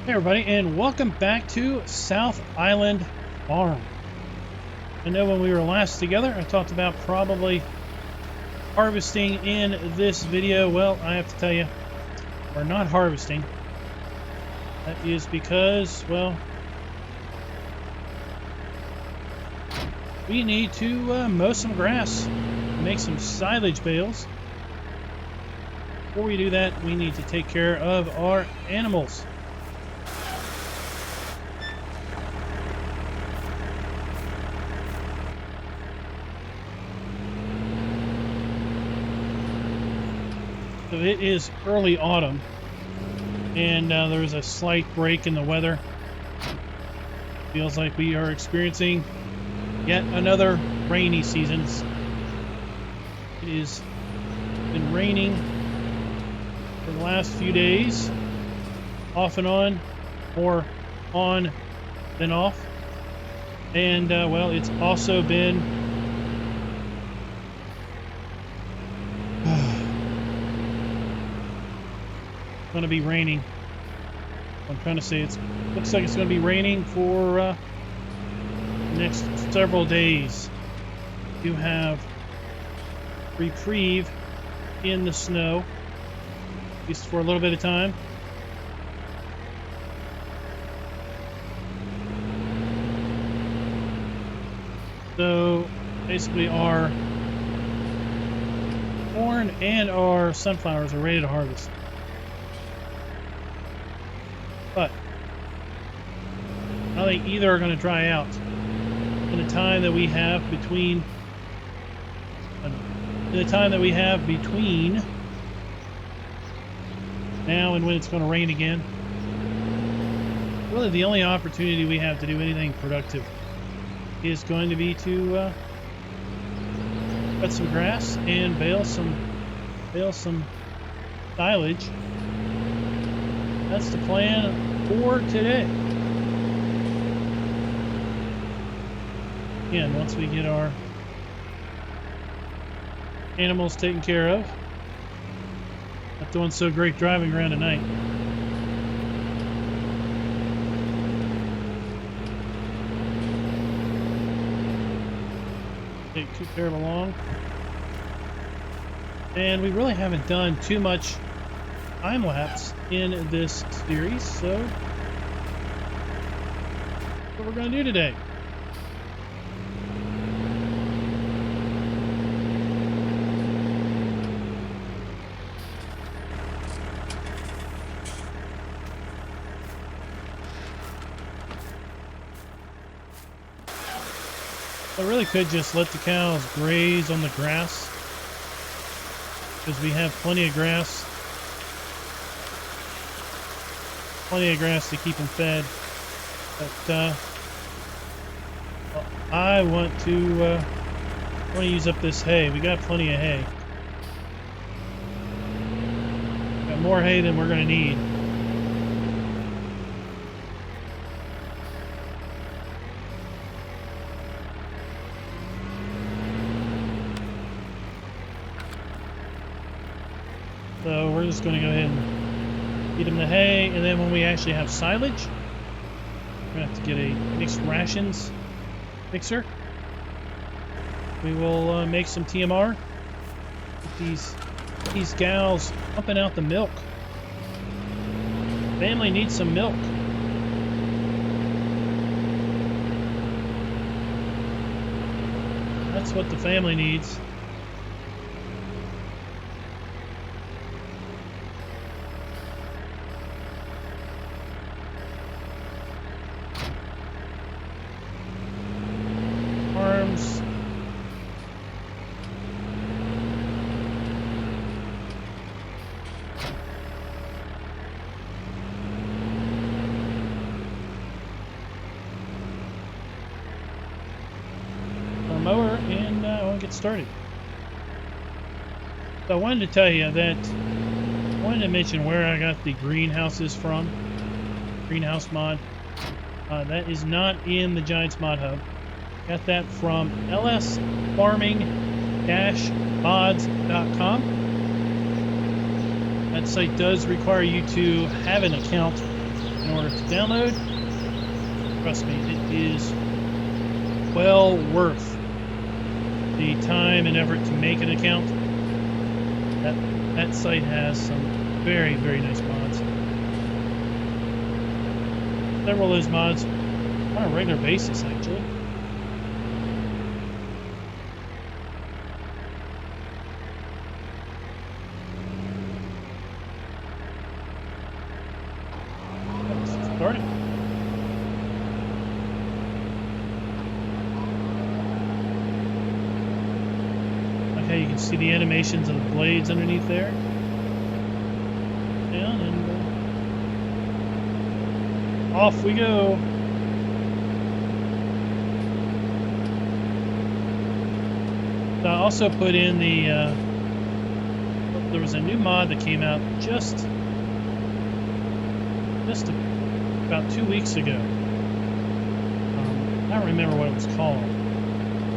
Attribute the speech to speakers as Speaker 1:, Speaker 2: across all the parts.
Speaker 1: Hey everybody, and welcome back to South Island Farm. I know when we were last together, I talked about probably harvesting in this video. Well, I have to tell you, we're not harvesting. That is because, well, we need to mow some grass, make some silage bales. Before we do that, we need to take care of our animals. So it is early autumn, and there is a slight break in the weather. Feels like we are experiencing yet another rainy season. It has been raining for the last few days, off and on, more on than off. And well, it's also been going to be raining. I'm trying to say it looks like it's going to be raining for the next several days. You have reprieve in the snow, at least for a little bit of time. So basically our corn and our sunflowers are ready to harvest. But I think either are going to dry out in the time that we have between now and when it's going to rain again. Really, the only opportunity we have to do anything productive is going to be to cut some grass and bale some silage. That's the plan for today. Again, once we get our animals taken care of, not doing so great driving around at night. Take too terrible long. And we really haven't done too much time lapse in this series, so that's what we're going to do today. I really could just let the cows graze on the grass, because we have plenty of grass to keep them fed. But well, I want to use up this hay. We got plenty of hay. Got more hay than we're going to need. So we're just going to go ahead and feed them the hay, and then when we actually have silage, we're going to have to get a mixed rations mixer. We will make some TMR. These gals pumping out the milk. Family needs some milk. That's what the family needs. Mower, and I want to get started. So I wanted to tell you that I wanted to mention where I got the greenhouses from. Greenhouse mod. That is not in the Giants Mod Hub. Got that from lsfarming-mods.com. That site does require you to have an account in order to download. Trust me, it is well worth the time and effort to make an account. That site has some very, very nice mods. Several of those mods on a regular basis, actually. Let's start it. Okay, you can see the animations of the blades underneath there. Down and off we go. So I also put in the, there was a new mod that came out just about 2 weeks ago. I don't remember what it was called.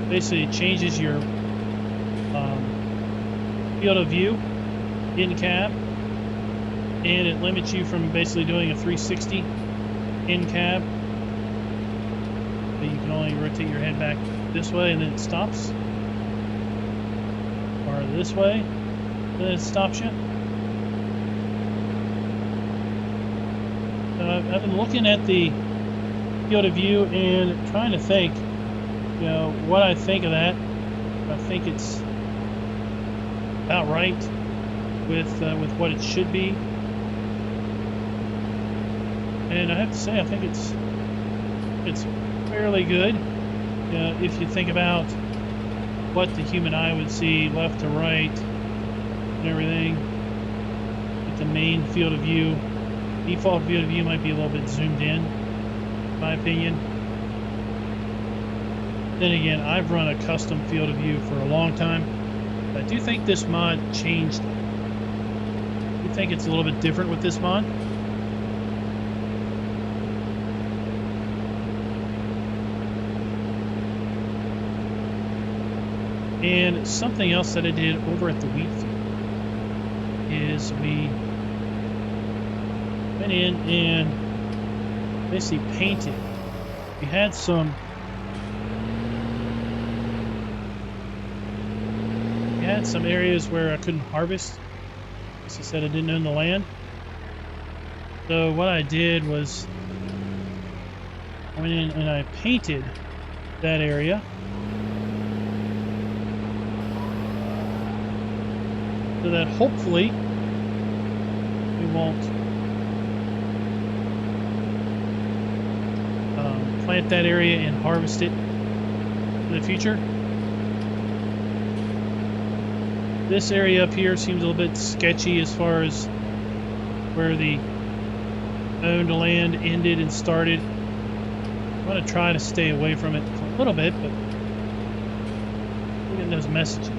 Speaker 1: Basically, it changes your field of view in cab, and it limits you from basically doing a 360 in cab. So you can only rotate your head back this way, and then it stops. Or this way, then it stops you. I've been looking at the field of view and trying to think, what I think of that. I think it's about right with what it should be, and I have to say I think it's fairly good. If you think about what the human eye would see left to right and everything, with the main field of view, default field of view might be a little bit zoomed in my opinion. Then again, I've run a custom field of view for a long time. I do think this mod changed. I do think it's a little bit different with this mod. And something else that I did over at the wheat field is we went in and basically painted. We had some areas where I couldn't harvest. As I said, I didn't own the land. So what I did was I went in and I painted that area so that hopefully we won't plant that area and harvest it in the future. This area up here seems a little bit sketchy as far as where the owned land ended and started. I'm going to try to stay away from it for a little bit, but look at those messages.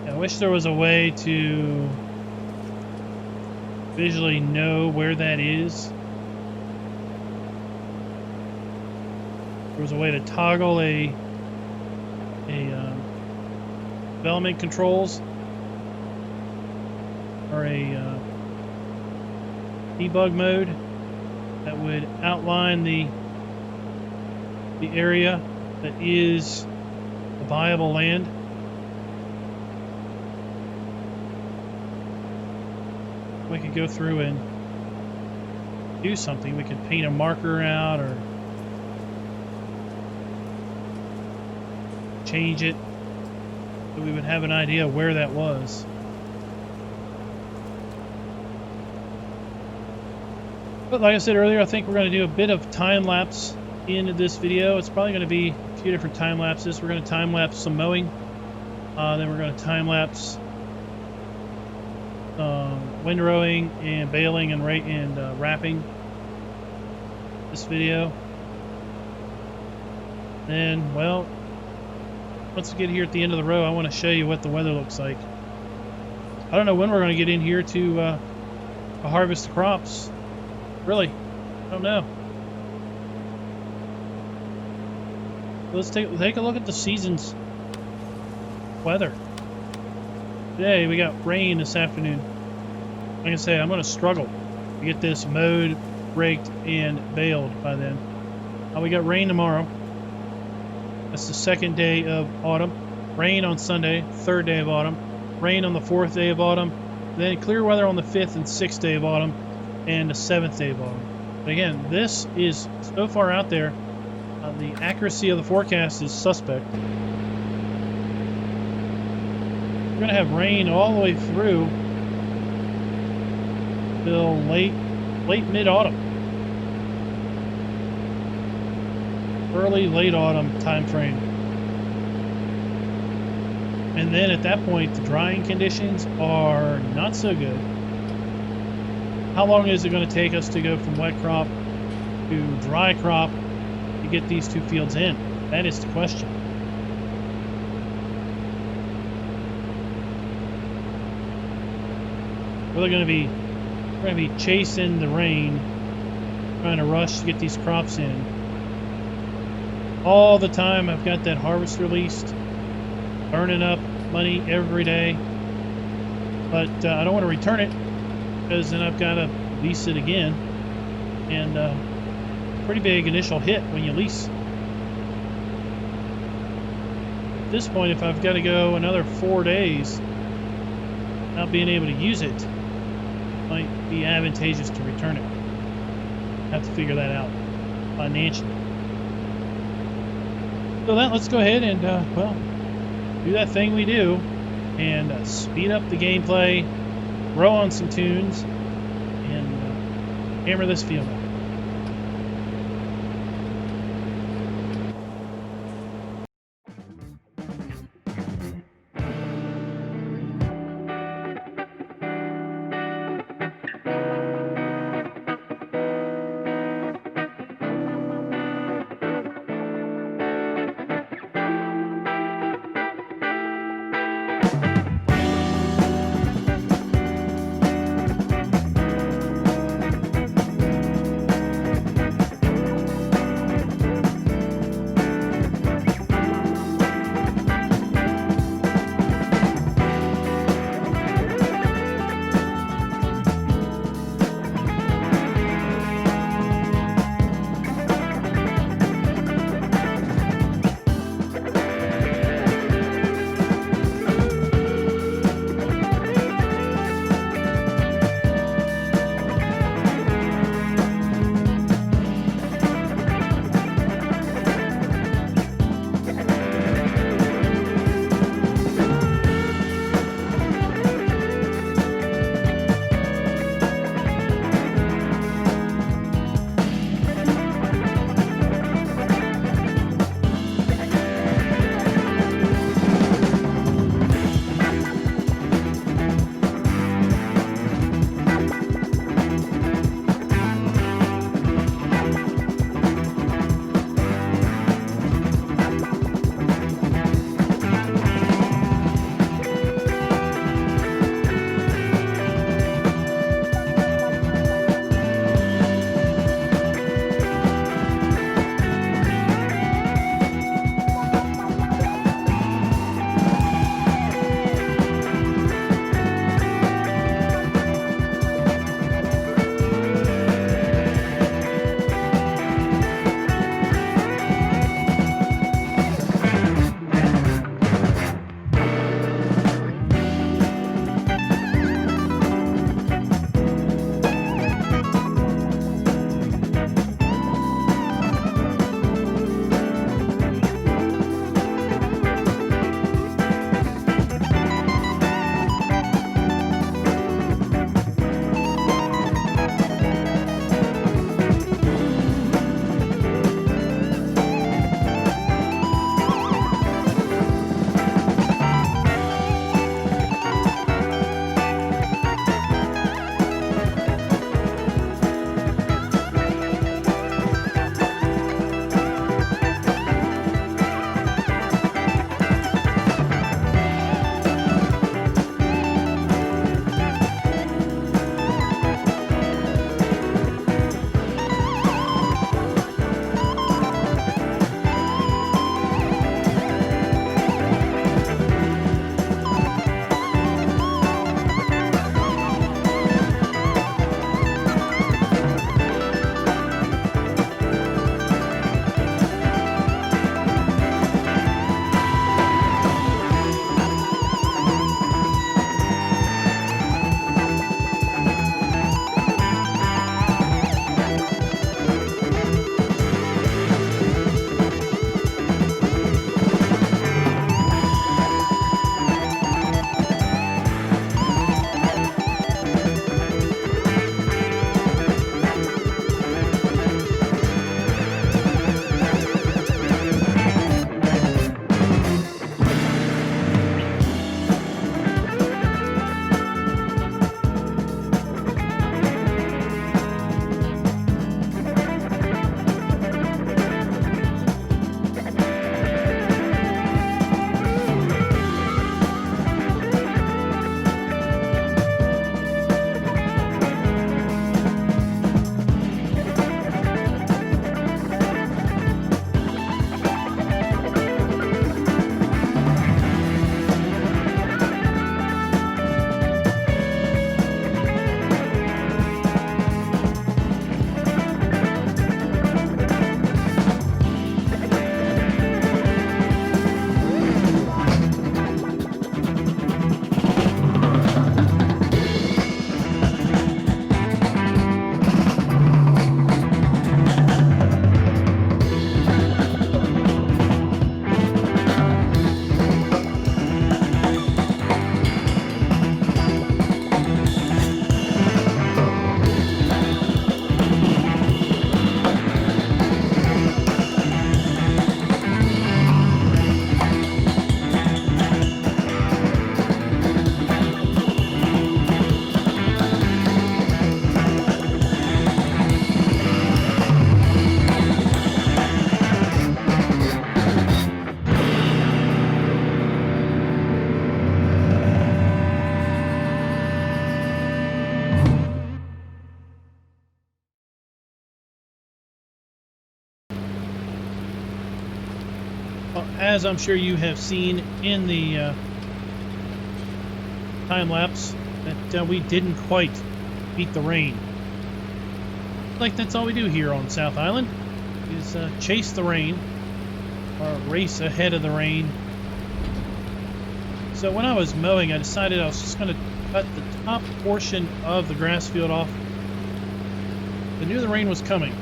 Speaker 1: I wish there was a way to visually know where that is. There was a way to toggle a development controls or a debug mode that would outline the area that is a viable land. We could go through and do something. We could paint a marker out or change it so we would have an idea where that was. But like I said earlier, I think we're going to do a bit of time lapse in this video. It's probably going to be a few different time lapses. We're going to time lapse some mowing. Then we're going to time lapse windrowing and baling and wrapping this video. Then, well, once we get here at the end of the row, I want to show you what the weather looks like. I don't know when we're going to get in here to harvest the crops. Really, I don't know. Let's take a look at the season's weather. Today we got rain this afternoon. Like I say, I'm going to struggle to get this mowed, raked, and baled by then. We got rain tomorrow. That's the second day of autumn. Rain on Sunday, third day of autumn. Rain on the fourth day of autumn. Then clear weather on the fifth and sixth day of autumn, and the seventh day of autumn. But again, this is so far out there. The accuracy of the forecast is suspect. We're going to have rain all the way through till late mid-autumn. Late autumn time frame. And then at that point, the drying conditions are not so good. How long is it going to take us to go from wet crop to dry crop to get these two fields in? That is the question. We're going to be chasing the rain, trying to rush to get these crops in. All the time I've got that harvest released, burning up money every day, but I don't want to return it because then I've got to lease it again, and pretty big initial hit when you lease. At this point, if I've got to go another 4 days not being able to use it, might be advantageous to return it. Have to figure that out financially. So let's go ahead and well, do that thing we do and speed up the gameplay, row on some tunes, and hammer this field out. as I'm sure you have seen in the time lapse, that we didn't quite beat the rain. Like that's all we do here on South Island, is chase the rain, or race ahead of the rain. So when I was mowing, I decided I was just going to cut the top portion of the grass field off. I knew the rain was coming,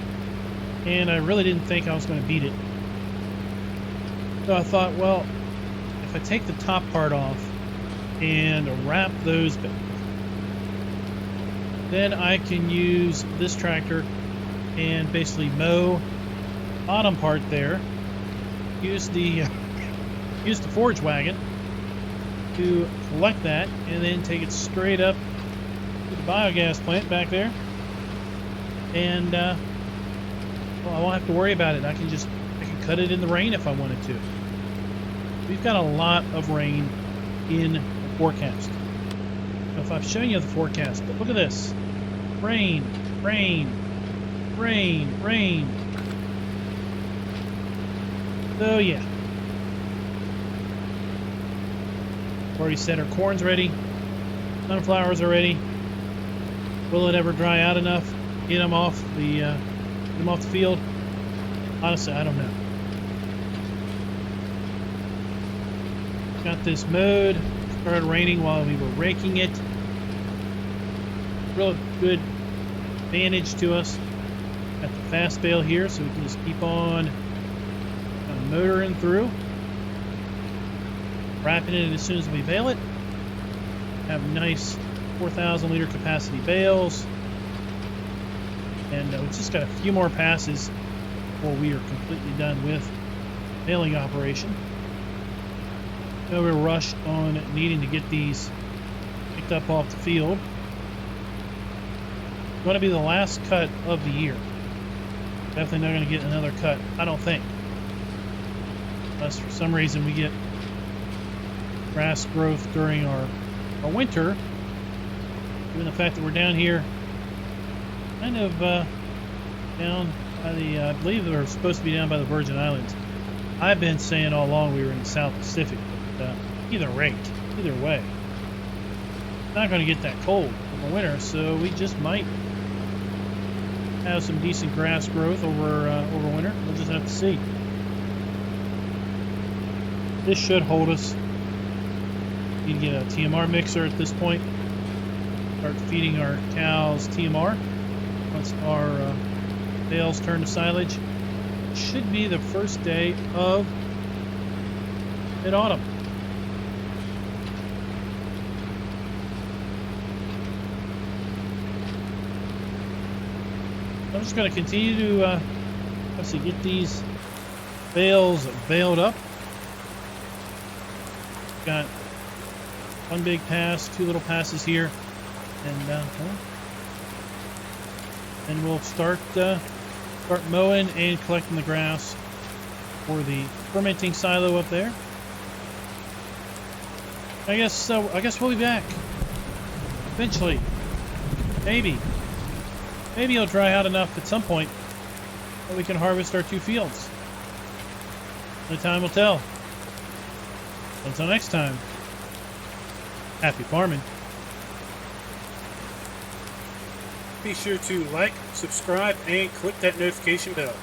Speaker 1: and I really didn't think I was going to beat it. So I thought, well, if I take the top part off and wrap those back, then I can use this tractor and basically mow the bottom part there, use the forage wagon to collect that, and then take it straight up to the biogas plant back there, and well, I won't have to worry about it. I can cut it in the rain if I wanted to. We've got a lot of rain in the forecast. Now, if I've shown you the forecast, but look at this: rain, rain, rain, rain. So yeah. Already said our corn's ready, sunflowers are ready. Will it ever dry out enough? Get them off the field? Honestly, I don't know. Got this mowed. Started raining while we were raking it. Real good advantage to us. Got the fast bale here, so we can just keep on motoring through. Wrapping it as soon as we bale it. Have nice 4,000 liter capacity bales. And we've just got a few more passes before we are completely done with the baling operation. No real rush on needing to get these picked up off the field. It's going to be the last cut of the year. Definitely not going to get another cut, I don't think. Unless for some reason we get grass growth during our winter. Given the fact that we're down here kind of down by the, I believe they're supposed to be down by the Virgin Islands. I've been saying all along we were in the South Pacific, but either way, it's not going to get that cold in the winter, so we just might have some decent grass growth over winter. We'll just have to see. This should hold us. You can get a TMR mixer at this point. Start feeding our cows TMR once our bales turn to silage. It should be the first day of mid-autumn. I'm just going to continue to get these bales baled up. Got one big pass, two little passes here, and then we'll start mowing and collecting the grass for the fermenting silo up there. I guess we'll be back eventually. Maybe it'll dry out enough at some point that we can harvest our two fields. Only time will tell. Until next time, happy farming. Be sure to like, subscribe, and click that notification bell.